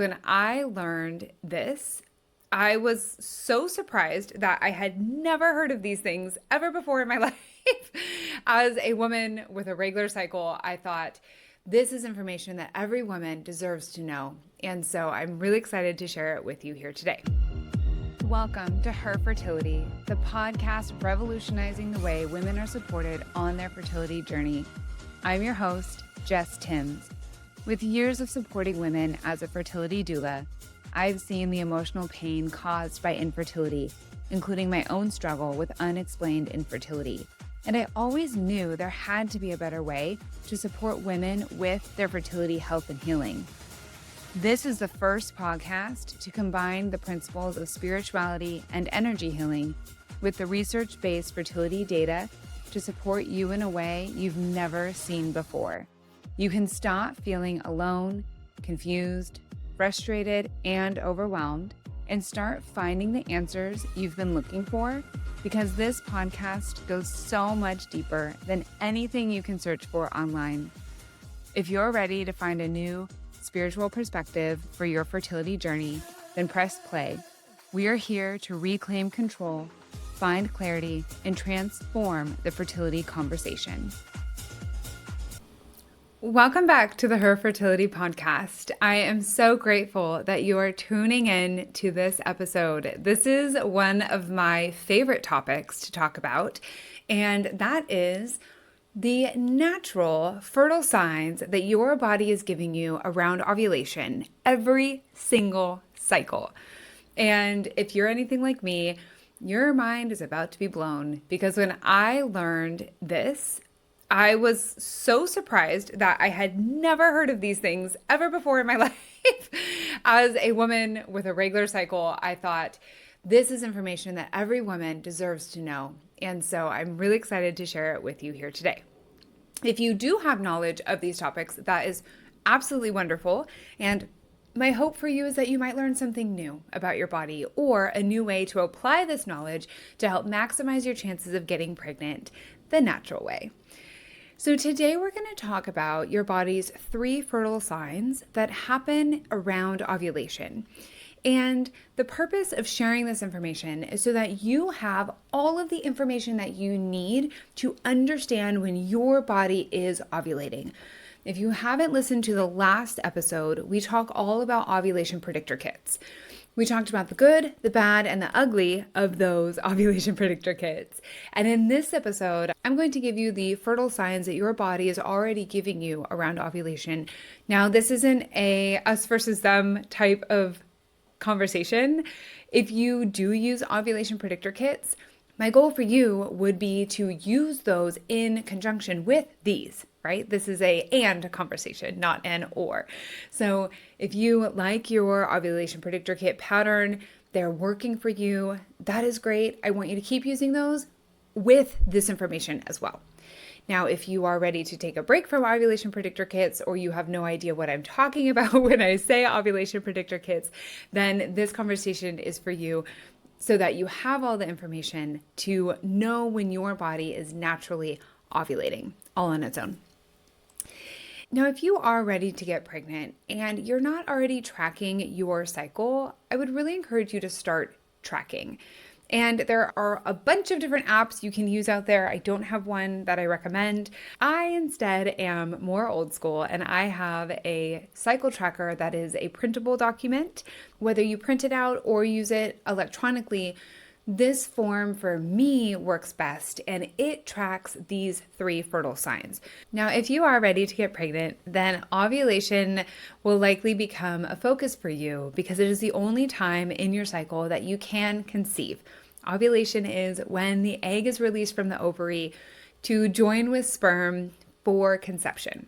When I learned this, I was so surprised that I had never heard of these things ever before in my life. As a woman with a regular cycle, I thought this is information that every woman deserves to know. And so I'm really excited to share it with you here today. Welcome to Her Fertility, the podcast revolutionizing the way women are supported on their fertility journey. I'm your host, Jess Tims. With years of supporting women as a fertility doula, I've seen the emotional pain caused by infertility, including my own struggle with unexplained infertility. And I always knew there had to be a better way to support women with their fertility health and healing. This is the first podcast to combine the principles of spirituality and energy healing with the research-based fertility data to support you in a way you've never seen before. You can stop feeling alone, confused, frustrated, and overwhelmed, and start finding the answers you've been looking for, because this podcast goes so much deeper than anything you can search for online. If you're ready to find a new spiritual perspective for your fertility journey, then press play. We are here to reclaim control, find clarity, and transform the fertility conversation. Welcome back to the Her Fertility podcast. I am so grateful that you are tuning in to this episode. This is one of my favorite topics to talk about, and that is the natural fertile signs that your body is giving you around ovulation every single cycle. And if you're anything like me, your mind is about to be blown, because when I learned this, I was so surprised that I had never heard of these things ever before in my life. As a woman with a regular cycle, I thought this is information that every woman deserves to know. And so I'm really excited to share it with you here today. If you do have knowledge of these topics, that is absolutely wonderful. And my hope for you is that you might learn something new about your body, or a new way to apply this knowledge to help maximize your chances of getting pregnant the natural way. So today we're going to talk about your body's 3 fertile signs that happen around ovulation. And the purpose of sharing this information is so that you have all of the information that you need to understand when your body is ovulating. If you haven't listened to the last episode, we talk all about ovulation predictor kits. We talked about the good, the bad, and the ugly of those ovulation predictor kits. And in this episode, I'm going to give you the fertile signs that your body is already giving you around ovulation. Now, this isn't a us versus them type of conversation. If you do use ovulation predictor kits, my goal for you would be to use those in conjunction with these, right? This is a and conversation, not an or. So if you like your ovulation predictor kit pattern, they're working for you, that is great. I want you to keep using those with this information as well. Now, if you are ready to take a break from ovulation predictor kits, or you have no idea what I'm talking about when I say ovulation predictor kits, then this conversation is for you, so that you have all the information to know when your body is naturally ovulating all on its own. Now, if you are ready to get pregnant and you're not already tracking your cycle, I would really encourage you to start tracking. And there are a bunch of different apps you can use out there. I don't have one that I recommend. I instead am more old school, and I have a cycle tracker that is a printable document. Whether you print it out or use it electronically, this form for me works best, and it tracks these 3 fertile signs. Now, if you are ready to get pregnant, then ovulation will likely become a focus for you, because it is the only time in your cycle that you can conceive. Ovulation is when the egg is released from the ovary to join with sperm for conception.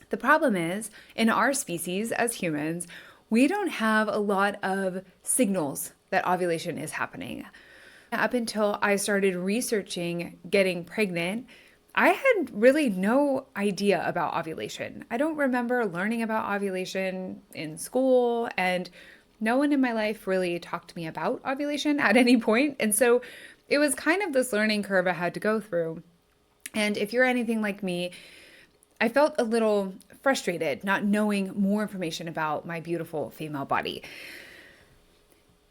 The problem is, in our species as humans, we don't have a lot of signals that ovulation is happening. Up until I started researching getting pregnant, I had really no idea about ovulation. I don't remember learning about ovulation in school, and no one in my life really talked to me about ovulation at any point. And so it was kind of this learning curve I had to go through. And if you're anything like me, I felt a little frustrated not knowing more information about my beautiful female body.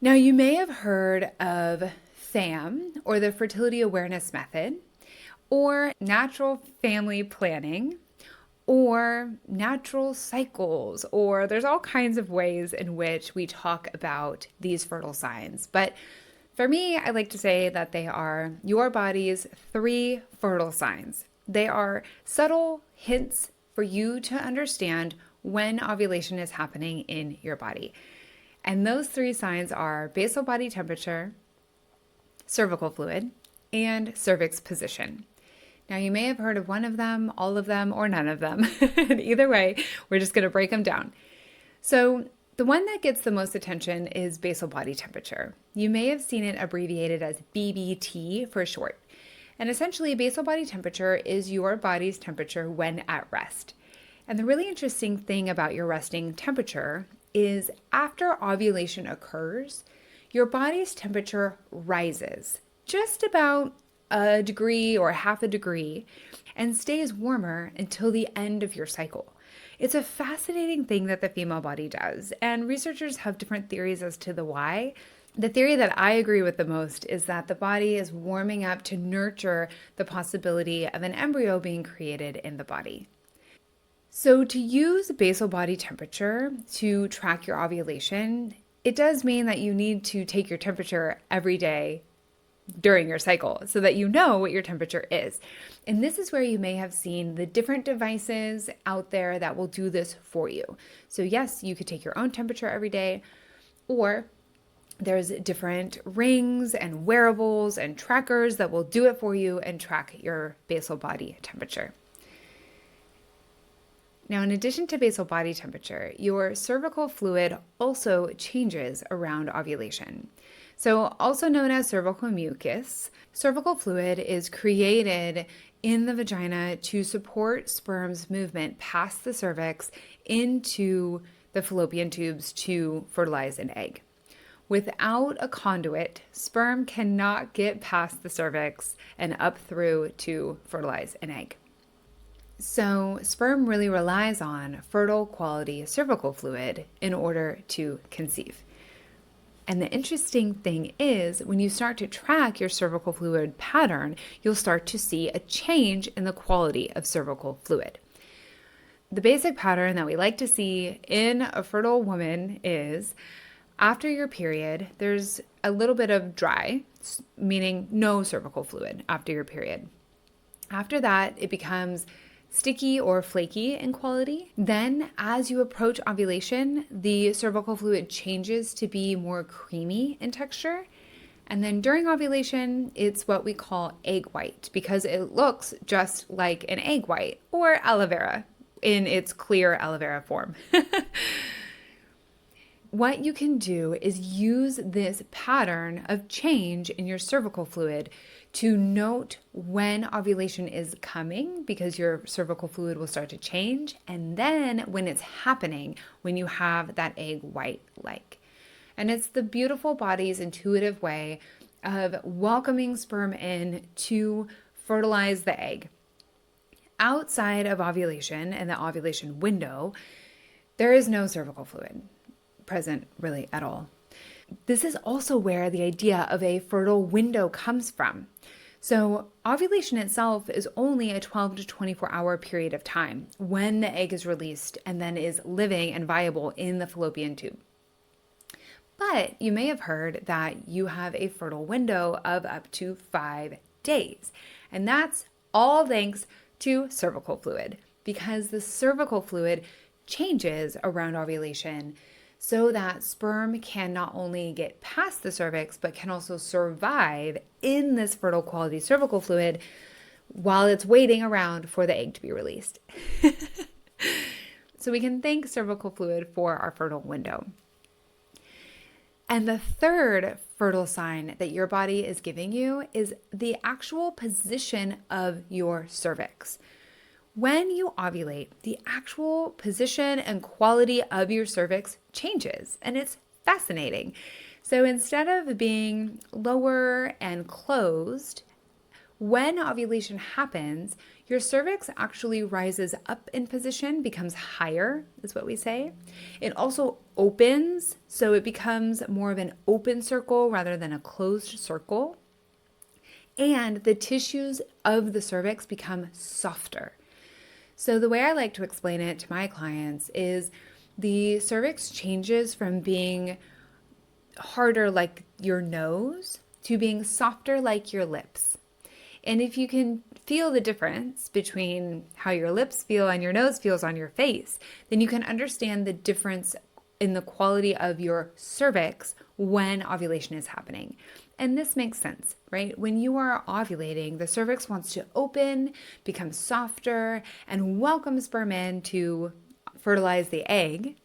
Now, you may have heard of FAM, or the Fertility Awareness Method, or natural family planning, or natural cycles, or there's all kinds of ways in which we talk about these fertile signs. But for me, I like to say that they are your body's 3 fertile signs. They are subtle hints for you to understand when ovulation is happening in your body. And those 3 signs are basal body temperature, cervical fluid, and cervix position. Now, you may have heard of one of them, all of them, or none of them. Either way, we're just going to break them down. So the one that gets the most attention is basal body temperature. You may have seen it abbreviated as BBT for short. And essentially, basal body temperature is your body's temperature when at rest. And the really interesting thing about your resting temperature is after ovulation occurs, your body's temperature rises just about a degree or half a degree and stays warmer until the end of your cycle. It's a fascinating thing that the female body does, and researchers have different theories as to the why. The theory that I agree with the most is that the body is warming up to nurture the possibility of an embryo being created in the body. So to use basal body temperature to track your ovulation, it does mean that you need to take your temperature every day during your cycle so that you know what your temperature is. And this is where you may have seen the different devices out there that will do this for you. So yes, you could take your own temperature every day, or there's different rings and wearables and trackers that will do it for you and track your basal body temperature. Now, in addition to basal body temperature, your cervical fluid also changes around ovulation. So also known as cervical mucus, cervical fluid is created in the vagina to support sperm's movement past the cervix into the fallopian tubes to fertilize an egg. Without a conduit, sperm cannot get past the cervix and up through to fertilize an egg. So sperm really relies on fertile quality cervical fluid in order to conceive. And the interesting thing is, when you start to track your cervical fluid pattern, you'll start to see a change in the quality of cervical fluid. The basic pattern that we like to see in a fertile woman is after your period, there's a little bit of dry, meaning no cervical fluid after your period. After that, it becomes sticky or flaky in quality. Then as you approach ovulation, the cervical fluid changes to be more creamy in texture. And then during ovulation, it's what we call egg white because it looks just like an egg white or aloe vera in its clear aloe vera form. What you can do is use this pattern of change in your cervical fluid to note when ovulation is coming because your cervical fluid will start to change, and then when it's happening, when you have that egg white-like. And it's the beautiful body's intuitive way of welcoming sperm in to fertilize the egg. Outside of ovulation and the ovulation window, there is no cervical fluid present really at all. This is also where the idea of a fertile window comes from. So ovulation itself is only a 12 to 24 hour period of time when the egg is released and then is living and viable in the fallopian tube. But you may have heard that you have a fertile window of up to 5 days. And that's all thanks to cervical fluid, because the cervical fluid changes around ovulation so that sperm can not only get past the cervix, but can also survive in this fertile quality cervical fluid while it's waiting around for the egg to be released. So we can thank cervical fluid for our fertile window. And the third fertile sign that your body is giving you is the actual position of your cervix. When you ovulate, the actual position and quality of your cervix changes, and it's fascinating. So instead of being lower and closed, When ovulation happens, your cervix actually rises up in position, becomes higher, is what we say. It also opens, so it becomes more of an open circle rather than a closed circle. And the tissues of the cervix become softer. So the way I like to explain it to my clients is the cervix changes from being harder like your nose to being softer like your lips. And if you can feel the difference between how your lips feel and your nose feels on your face, then you can understand the difference in the quality of your cervix when ovulation is happening. And this makes sense, right? When you are ovulating, the cervix wants to open, become softer, and welcome sperm in to fertilize the egg.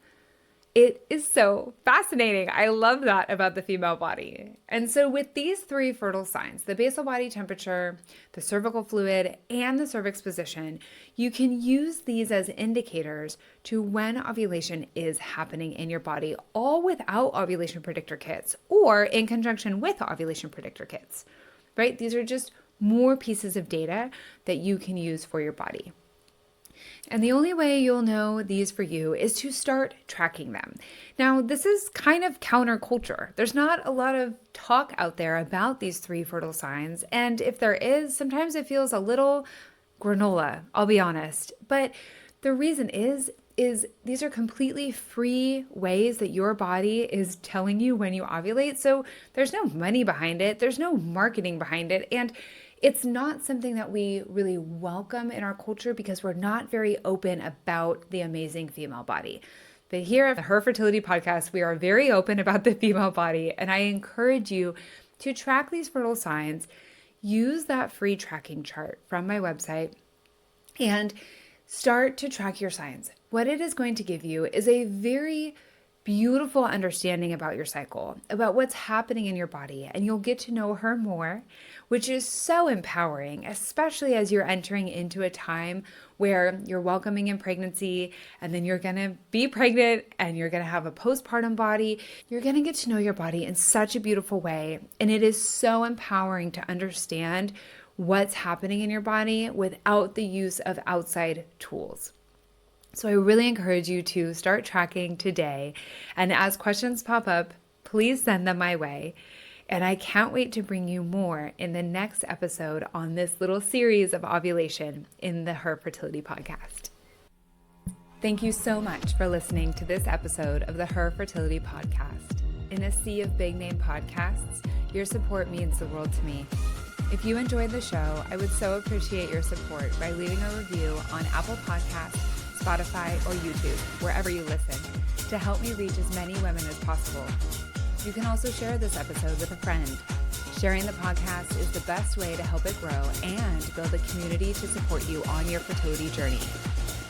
It is so fascinating. I love that about the female body. And so with these three fertile signs, the basal body temperature, the cervical fluid, and the cervix position, you can use these as indicators to when ovulation is happening in your body, all without ovulation predictor kits or in conjunction with ovulation predictor kits, right? These are just more pieces of data that you can use for your body. And the only way you'll know these for you is to start tracking them. Now, this is kind of counterculture. There's not a lot of talk out there about these three fertile signs. And if there is, sometimes it feels a little granola, I'll be honest. But the reason is these are completely free ways that your body is telling you when you ovulate. So there's no money behind it. There's no marketing behind it. And it's not something that we really welcome in our culture because we're not very open about the amazing female body. But here at the Her Fertility podcast, we are very open about the female body. And I encourage you to track these fertile signs. Use that free tracking chart from my website and start to track your signs. What it is going to give you is a very beautiful understanding about your cycle, about what's happening in your body, and you'll get to know her more, which is so empowering, especially as you're entering into a time where you're welcoming in pregnancy, and then you're going to be pregnant and you're going to have a postpartum body. You're going to get to know your body in such a beautiful way, and it is so empowering to understand what's happening in your body without the use of outside tools. So I really encourage you to start tracking today. And as questions pop up, please send them my way. And I can't wait to bring you more in the next episode on this little series of ovulation in the Her Fertility podcast. Thank you so much for listening to this episode of the Her Fertility podcast. In a sea of big name podcasts, your support means the world to me. If you enjoyed the show, I would so appreciate your support by leaving a review on Apple Podcasts, Spotify, or YouTube, wherever you listen, to help me reach as many women as possible. You can also share this episode with a friend. Sharing the podcast is the best way to help it grow and build a community to support you on your fertility journey.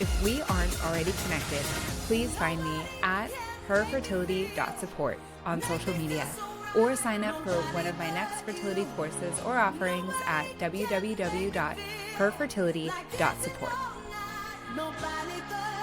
If we aren't already connected, please find me at herfertility.support on social media, or sign up for one of my next fertility courses or offerings at www.herfertility.support. Nobody but